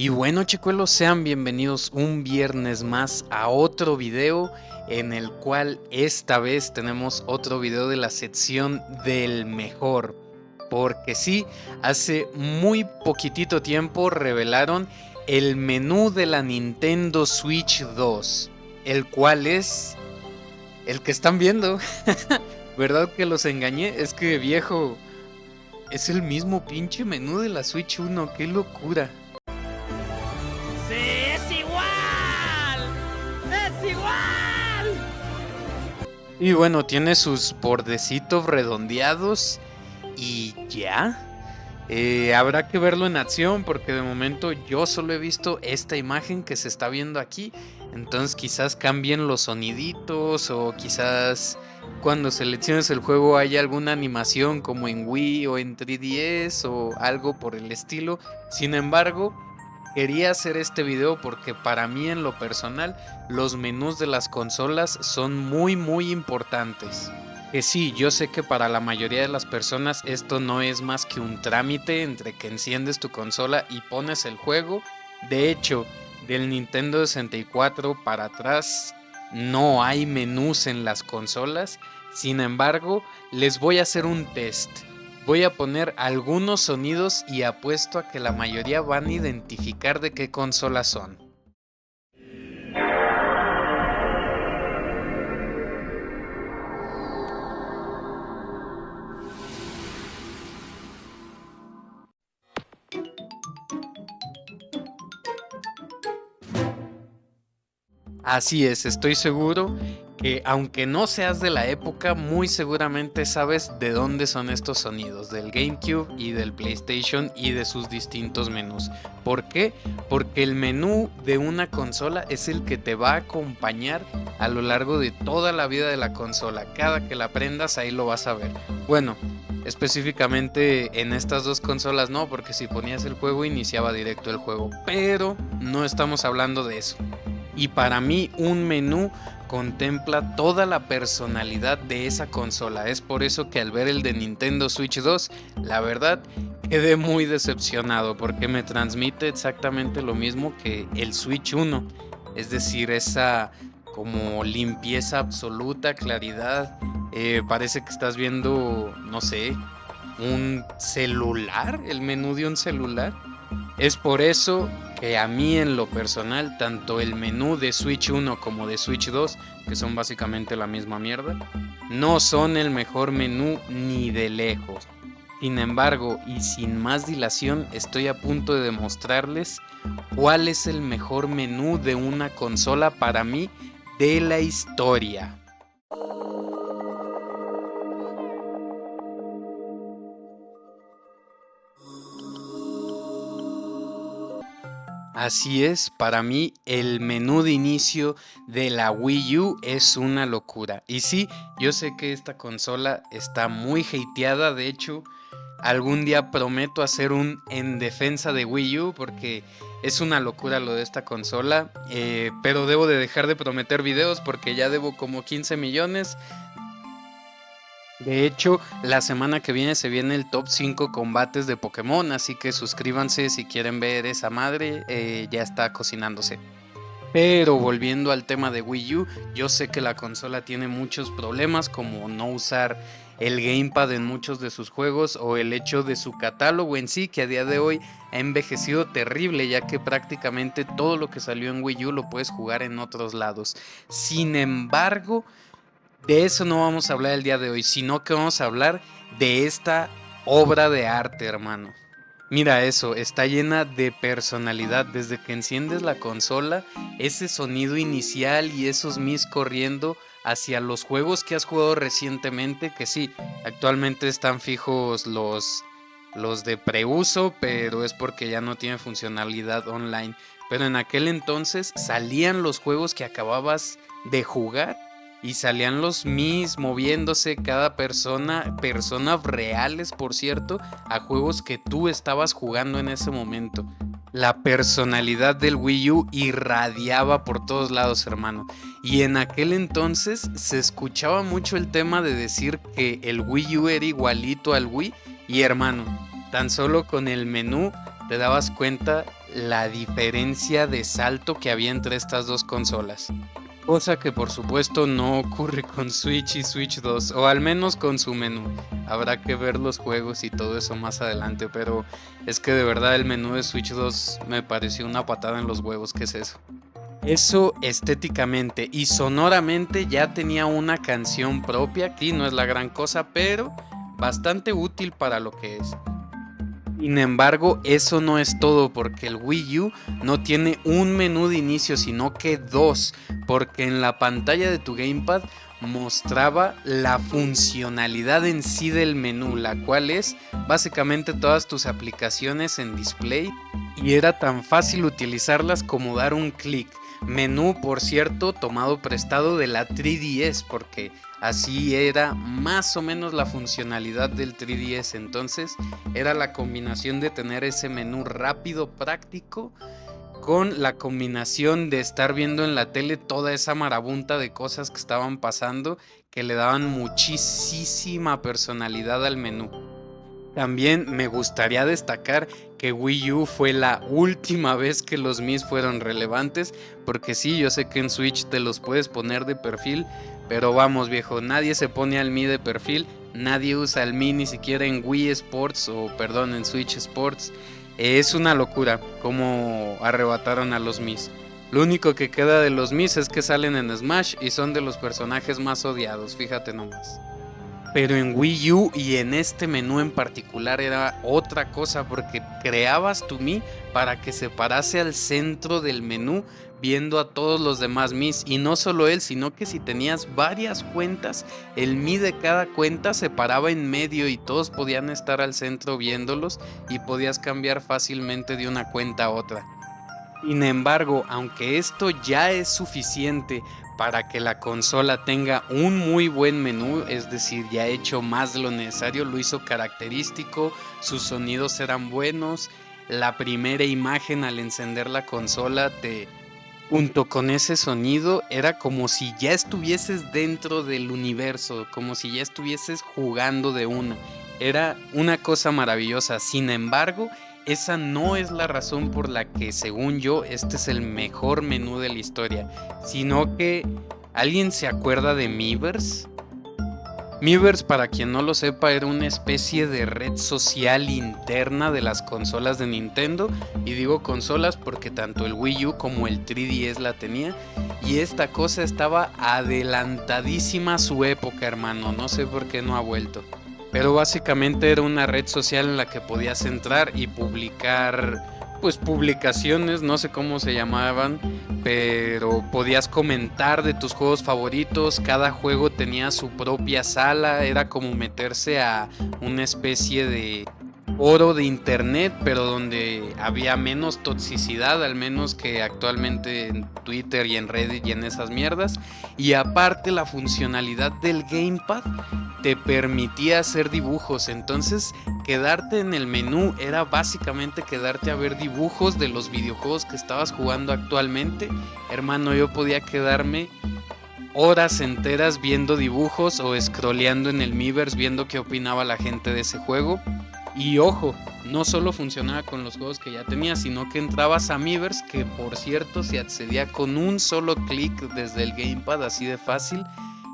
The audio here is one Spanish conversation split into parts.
Y bueno, chicuelos, sean bienvenidos un viernes más a otro video en el cual esta vez tenemos otro video de la sección del mejor. Porque sí, hace muy poquitito tiempo revelaron el menú de la Nintendo Switch 2, el cual es el que están viendo. ¿Verdad que los engañé? Es que viejo, es el mismo pinche menú de la Switch 1, qué locura. ¡Sí, es igual! ¡Es igual! Y bueno, tiene sus bordecitos redondeados y ya. Habrá que verlo en acción porque de momento yo solo he visto esta imagen que se está viendo aquí. Entonces quizás cambien los soniditos o quizás cuando selecciones el juego haya alguna animación como en Wii o en 3DS o algo por el estilo. Sin embargo, quería hacer este video porque para mí en lo personal los menús de las consolas son muy importantes. Que sí, yo sé que para la mayoría de las personas esto no es más que un trámite entre que enciendes tu consola y pones el juego. De hecho, del Nintendo 64 para atrás no hay menús en las consolas. Sin embargo, les voy a hacer un test. Voy a poner algunos sonidos y apuesto a que la mayoría van a identificar de qué consola son. Así es, estoy seguro que aunque no seas de la época, muy seguramente sabes de dónde son estos sonidos, del GameCube y del PlayStation y de sus distintos menús. ¿Por qué? Porque el menú de una consola es el que te va a acompañar a lo largo de toda la vida de la consola. Cada que la prendas ahí lo vas a ver. Bueno, específicamente en estas dos consolas no, porque si ponías el juego iniciaba directo el juego, pero no estamos hablando de eso. Y para mí un menú contempla toda la personalidad de esa consola. Es por eso que al ver el de Nintendo Switch 2, la verdad quedé muy decepcionado porque me transmite exactamente lo mismo que el Switch 1. Es decir, esa como limpieza absoluta, claridad. Parece que estás viendo, no sé, un celular, el menú de un celular. Es por eso que a mí en lo personal, tanto el menú de Switch 1 como de Switch 2, que son básicamente la misma mierda, no son el mejor menú ni de lejos. Sin embargo, y sin más dilación, estoy a punto de demostrarles cuál es el mejor menú de una consola para mí de la historia. Así es, para mí el menú de inicio de la Wii U es una locura. Y sí, yo sé que esta consola está muy hateada, de hecho, algún día prometo hacer un en defensa de Wii U porque es una locura lo de esta consola, pero debo de dejar de prometer videos porque ya debo como 15 millones. De hecho, la semana que viene se viene el top 5 combates de Pokémon, así que suscríbanse si quieren ver esa madre, ya está cocinándose. Pero volviendo al tema de Wii U, yo sé que la consola tiene muchos problemas como no usar el gamepad en muchos de sus juegos o el hecho de su catálogo en sí, que a día de hoy ha envejecido terrible, ya que prácticamente todo lo que salió en Wii U lo puedes jugar en otros lados. Sin embargo, de eso no vamos a hablar el día de hoy, sino que vamos a hablar de esta obra de arte, hermano. Mira eso, está llena de personalidad. Desde que enciendes la consola, ese sonido inicial y esos mis corriendo hacia los juegos que has jugado recientemente, que sí, actualmente están fijos los de preuso, pero es porque ya no tiene funcionalidad online. Pero en aquel entonces salían los juegos que acababas de jugar y salían los mis moviéndose cada persona, personas reales por cierto, a juegos que tú estabas jugando en ese momento. La personalidad del Wii U irradiaba por todos lados, hermano. Y en aquel entonces se escuchaba mucho el tema de decir que el Wii U era igualito al Wii. Y hermano, tan solo con el menú te dabas cuenta la diferencia de salto que había entre estas dos consolas. Cosa que por supuesto no ocurre con Switch y Switch 2, o al menos con su menú. Habrá que ver los juegos y todo eso más adelante, pero es que de verdad el menú de Switch 2 me pareció una patada en los huevos. ¿Qué es eso? Eso estéticamente y sonoramente ya tenía una canción propia, aquí no es la gran cosa, pero bastante útil para lo que es. Sin embargo, eso no es todo, porque el Wii U no tiene un menú de inicio, sino que dos, porque en la pantalla de tu gamepad mostraba la funcionalidad en sí del menú, la cual es básicamente todas tus aplicaciones en display, y era tan fácil utilizarlas como dar un clic. Menú, por cierto, tomado prestado de la 3DS, porque así era más o menos la funcionalidad del 3DS. Entonces era la combinación de tener ese menú rápido, práctico, con la combinación de estar viendo en la tele toda esa marabunta de cosas que estaban pasando, que le daban muchísima personalidad al menú. También me gustaría destacar que Wii U fue la última vez que los Mis fueron relevantes, porque sí, yo sé que en Switch te los puedes poner de perfil, pero vamos viejo, nadie se pone al Mi de perfil, nadie usa el Mi ni siquiera en Wii Sports, o perdón, en Switch Sports. Es una locura cómo arrebataron a los Mis. Lo único que queda de los Mis es que salen en Smash y son de los personajes más odiados, fíjate nomás. Pero en Wii U y en este menú en particular era otra cosa, porque creabas tu Mi para que se parase al centro del menú viendo a todos los demás Mis, y no solo él, sino que si tenías varias cuentas, el Mi de cada cuenta se paraba en medio y todos podían estar al centro viéndolos, y podías cambiar fácilmente de una cuenta a otra. Sin embargo, aunque esto ya es suficiente para que la consola tenga un muy buen menú, es decir, ya hecho más de lo necesario, lo hizo característico, sus sonidos eran buenos, la primera imagen al encender la consola junto con ese sonido era como si ya estuvieses dentro del universo, como si ya estuvieses jugando de una. Era una cosa maravillosa. Sin embargo, esa no es la razón por la que, según yo, este es el mejor menú de la historia, sino que ¿alguien se acuerda de Miiverse? Miiverse, para quien no lo sepa, era una especie de red social interna de las consolas de Nintendo, y digo consolas porque tanto el Wii U como el 3DS la tenía, y esta cosa estaba adelantadísima a su época, hermano, no sé por qué no ha vuelto. Pero básicamente era una red social en la que podías entrar y publicar pues publicaciones, no sé cómo se llamaban, pero podías comentar de tus juegos favoritos. Cada juego tenía su propia sala, era como meterse a una especie de foro de internet, pero donde había menos toxicidad, al menos que actualmente en Twitter y en Reddit y en esas mierdas. Y aparte, la funcionalidad del gamepad te permitía hacer dibujos, entonces quedarte en el menú era básicamente quedarte a ver dibujos de los videojuegos que estabas jugando actualmente. Hermano, yo podía quedarme horas enteras viendo dibujos o scrolleando en el Miiverse viendo qué opinaba la gente de ese juego. Y ojo, no solo funcionaba con los juegos que ya tenía, sino que entrabas a Miiverse, que por cierto se accedía con un solo clic desde el gamepad, así de fácil,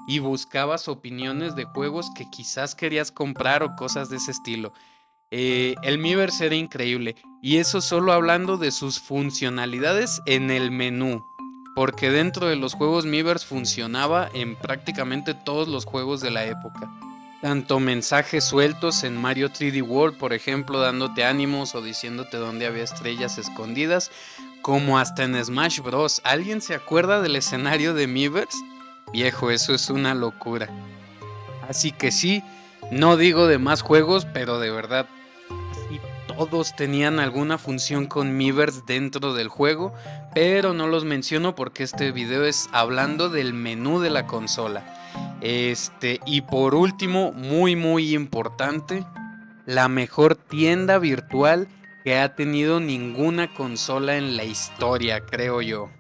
y buscabas opiniones de juegos que quizás querías comprar o cosas de ese estilo. El Miiverse era increíble, y eso solo hablando de sus funcionalidades en el menú, porque dentro de los juegos Miiverse funcionaba en prácticamente todos los juegos de la época. Tanto mensajes sueltos en Mario 3D World, por ejemplo, dándote ánimos o diciéndote dónde había estrellas escondidas, como hasta en Smash Bros. ¿Alguien se acuerda del escenario de Miiverse? Viejo, eso es una locura. Así que sí, no digo de más juegos, pero de verdad, sí, todos tenían alguna función con Miiverse dentro del juego, pero no los menciono porque este video es hablando del menú de la consola. Y por último, muy importante, la mejor tienda virtual que ha tenido ninguna consola en la historia, creo yo.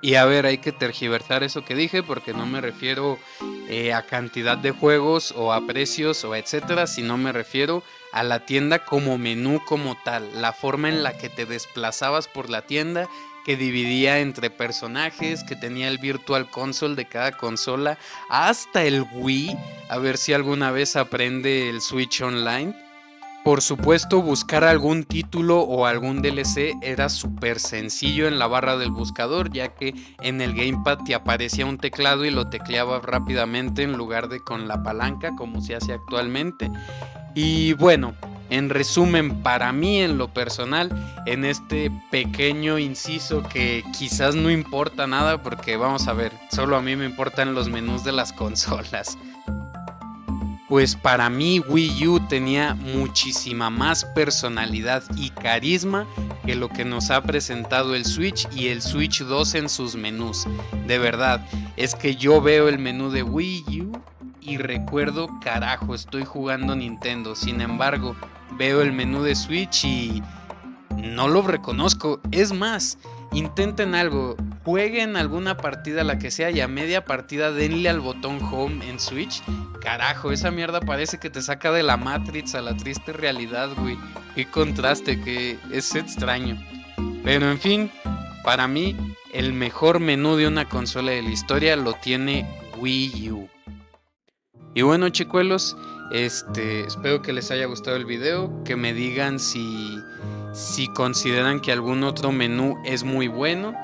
Y a ver, hay que tergiversar eso que dije, porque no me refiero a cantidad de juegos o a precios o etcétera, sino me refiero a la tienda como menú como tal, la forma en la que te desplazabas por la tienda, que dividía entre personajes, que tenía el Virtual Console de cada consola, hasta el Wii, a ver si alguna vez aprende el Switch Online. Por supuesto, buscar algún título o algún DLC era súper sencillo en la barra del buscador, ya que en el gamepad te aparecía un teclado y lo tecleabas rápidamente en lugar de con la palanca como se hace actualmente. Y bueno, en resumen, para mí en lo personal, en este pequeño inciso que quizás no importa nada porque vamos a ver, solo a mí me importan los menús de las consolas. Pues para mí Wii U tenía muchísima más personalidad y carisma que lo que nos ha presentado el Switch y el Switch 2 en sus menús. De verdad, es que yo veo el menú de Wii U y recuerdo, carajo, estoy jugando Nintendo. Sin embargo, veo el menú de Switch y no lo reconozco. Es más, intenten algo, jueguen alguna partida, la que sea, y a media partida denle al botón Home en Switch. Carajo, esa mierda parece que te saca de la Matrix a la triste realidad, güey. Qué contraste, que es extraño. Pero en fin, para mí, el mejor menú de una consola de la historia lo tiene Wii U. Y bueno, chicuelos, espero que les haya gustado el video, que me digan si consideran que algún otro menú es muy bueno.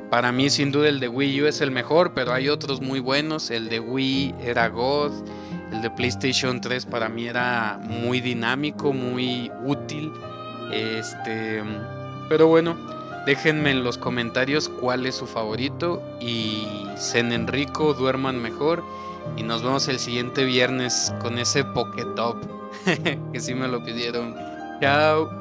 Para mí sin duda el de Wii U es el mejor, pero hay otros muy buenos. El de Wii era God, el de PlayStation 3 para mí era muy dinámico, muy útil. Pero bueno, déjenme en los comentarios cuál es su favorito y cenen rico, duerman mejor y nos vemos el siguiente viernes con ese Poketop que sí me lo pidieron. Chao.